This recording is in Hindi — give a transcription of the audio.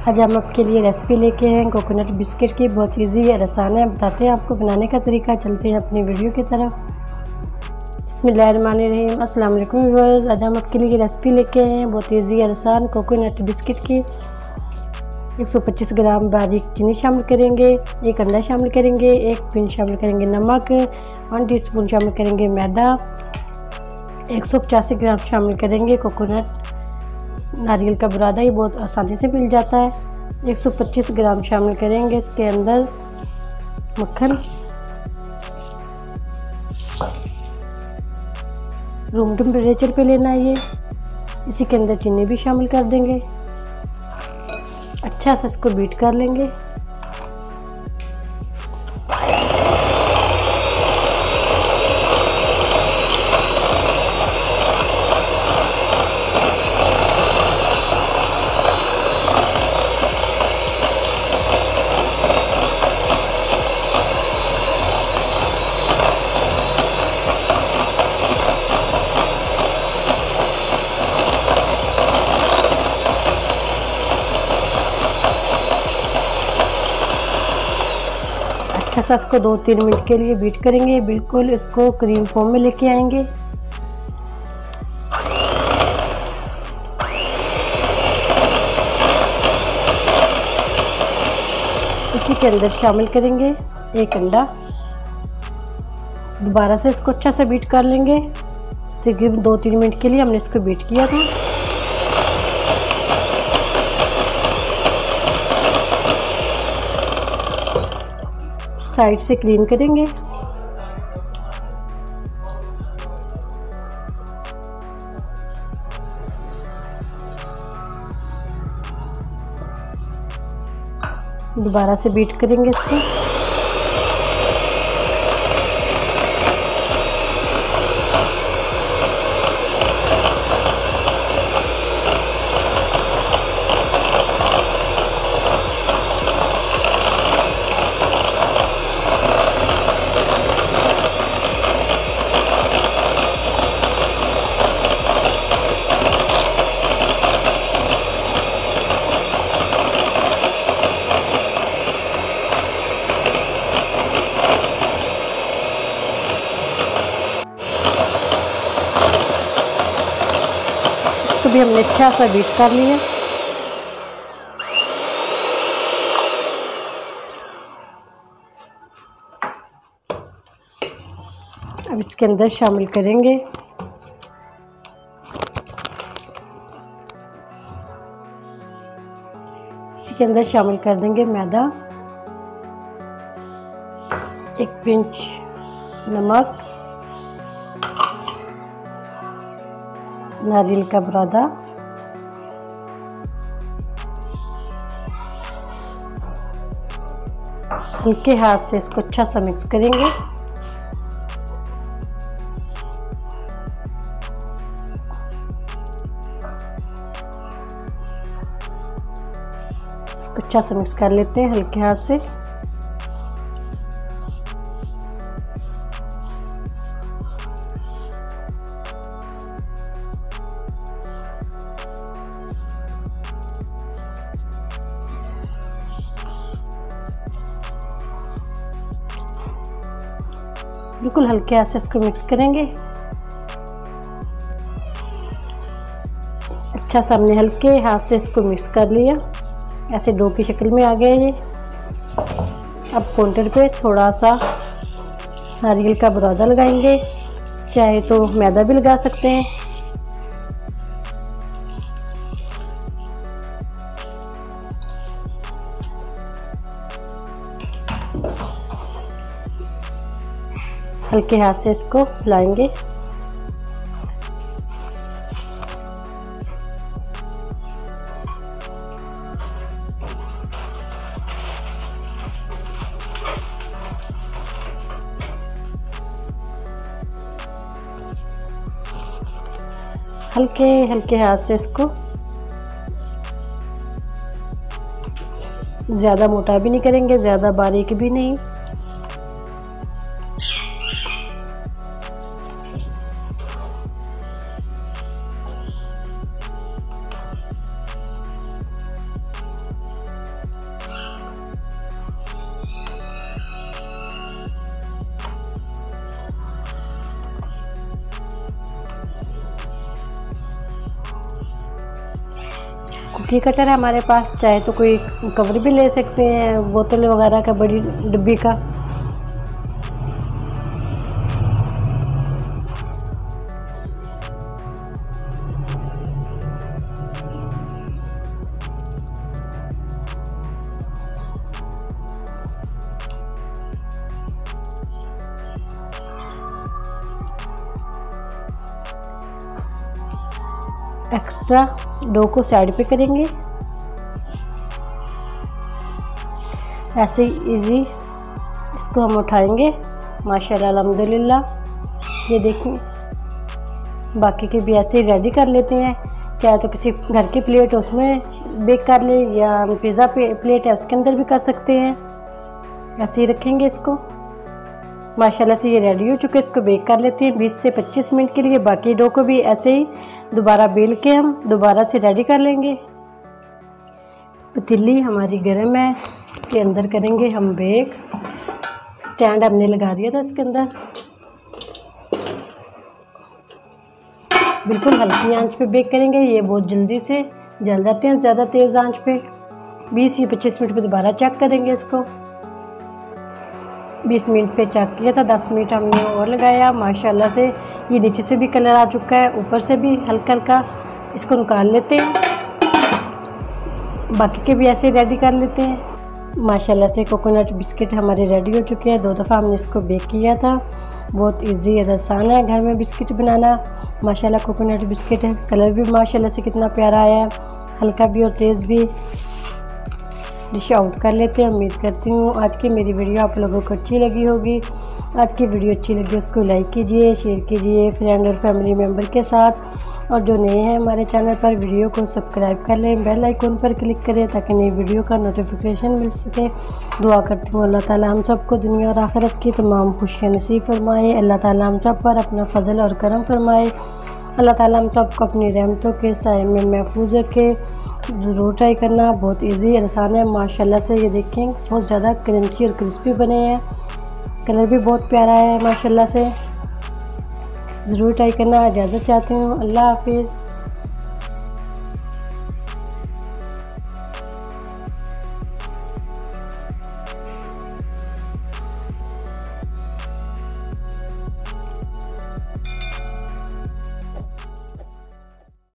आज हम आपके लिए रेसिपी लेके हैं कोकोनट बिस्किट की। बहुत इजी और आसान है। बताते हैं आपको बनाने का तरीका। चलते हैं अपनी वीडियो की तरफ। बिस्मिल्लाहिर्रहमानिर्रहीम। अस्सलाम वालेकुम व्यूअर्स। आज हम आपके लिए रेसिपी लेके हैं बहुत इजी और आसान कोकोनट बिस्किट की। 125 ग्राम बारीक चीनी शामिल करेंगे, 1 अंडा शामिल करेंगे, 1 पिंच शामिल करेंगे नमक, 1 टीस्पून शामिल करेंगे मैदा, 185 ग्राम शामिल करेंगे कोकोनट नारियल का बुरादा। ये बहुत आसानी से मिल जाता है। 125 ग्राम शामिल करेंगे इसके अंदर मक्खन, रूम टेम्परेचर पे लेना है ये। इसी के अंदर चीनी भी शामिल कर देंगे। अच्छा से इसको बीट कर लेंगे। अच्छा सा इसको 2-3 मिनट के लिए बीट करेंगे। बिल्कुल इसको क्रीम फॉर्म में लेके आएंगे। इसी के अंदर शामिल करेंगे 1 अंडा। दोबारा से इसको अच्छा से बीट कर लेंगे। तकरीबन 2-3 मिनट के लिए हमने इसको बीट किया था। साइड से क्लीन करेंगे। दोबारा से बीट करेंगे इसको। इसको भी हमने अच्छा सा बीट कर लिया। अब इसके अंदर शामिल करेंगे इसके अंदर शामिल कर देंगे मैदा, 1 पिंच नमक, नारियल का बुरादा, हल्के हाथ से इसको अच्छा सा मिक्स करेंगे। इसको अच्छा सा मिक्स कर लेते हैं हल्के हाथ से। बिल्कुल हल्के हाथ से इसको मिक्स करेंगे। अच्छा सा हमने हल्के हाथ से इसको मिक्स कर लिया। ऐसे डो की शक्ल में आ गया ये। अब काउंटर पे थोड़ा सा नारियल का बुरादा लगाएंगे, चाहे तो मैदा भी लगा सकते हैं। हल्के हाथ से इसको फैलाएंगे। हल्के हल्के हाथ से इसको, ज़्यादा मोटा भी नहीं करेंगे, ज़्यादा बारीक भी नहीं। कुकी कटर है हमारे पास, चाहे तो कोई कवर भी ले सकते हैं बोतल वगैरह का, बड़ी डिब्बी का। एक्स्ट्रा डो को साइड पे करेंगे। ऐसे ही इजी इसको हम उठाएंगे। माशाल्लाह अल्हम्दुलिल्लाह। ये देखें, बाकी के भी ऐसे ही रेडी कर लेते हैं। चाहे तो किसी घर की प्लेट उसमें बेक कर ले, या पिज़्ज़ा प्लेट है उसके अंदर भी कर सकते हैं। ऐसे ही रखेंगे इसको। माशाल्लाह से ये रेडी हो चुके, इसको बेक कर लेते हैं 20 से 25 मिनट के लिए। बाकी डो को भी ऐसे ही दोबारा बेल के हम दोबारा से रेडी कर लेंगे। पतीली हमारी गर्म है, इसके अंदर करेंगे हम बेक। स्टैंड हमने लगा दिया था इसके अंदर। बिल्कुल हल्की आंच पे बेक करेंगे, ये बहुत जल्दी से जल जाते हैं ज़्यादा तेज़ आंच पे। 20 या 25 मिनट पे दोबारा चेक करेंगे इसको। 20 मिनट पे चेक किया था, 10 मिनट हमने और लगाया। माशाल्लाह से ये नीचे से भी कलर आ चुका है, ऊपर से भी हल्का हल्का। इसको निकाल लेते हैं। बाकी के भी ऐसे रेडी कर लेते हैं। माशाल्लाह से कोकोनट बिस्किट हमारे रेडी हो चुके हैं। 2 दफ़ा हमने इसको बेक किया था। बहुत इजी और आसान है घर में बिस्किट बनाना। माशाल्लाह कोकोनट बिस्किट है, कलर भी माशाल्लाह से कितना प्यारा आया है, हल्का भी और तेज़ भी। डिश आउट कर लेते हैं। उम्मीद करती हूँ आज की मेरी वीडियो आप लोगों को अच्छी लगी होगी। आज की वीडियो अच्छी लगी उसको लाइक कीजिए, शेयर कीजिए फ्रेंड और फैमिली मेम्बर के साथ। और जो नए हैं हमारे चैनल पर, वीडियो को सब्सक्राइब कर लें, बेल आइकन पर क्लिक करें ताकि नई वीडियो का नोटिफिकेशन मिल सके। दुआ करती हूँ अल्लाह ताला हम सबको दुनिया और आखिरत की तमाम खुशियाँ नसीब फरमाए। अल्लाह ताला हम सब पर अपना फजल और करम फरमाए। अल्लाह ताला हम सबको अपनी रहमतों के साए में महफूज रखे। ज़रूर ट्राई करना, बहुत इजी और आसान है। माशाल्लाह से ये देखें बहुत ज़्यादा क्रंची और क्रिस्पी बने हैं, कलर भी बहुत प्यारा है माशाल्लाह से। ज़रूर ट्राई करना। इजाज़त चाहती हूँ। अल्लाह हाफिज़।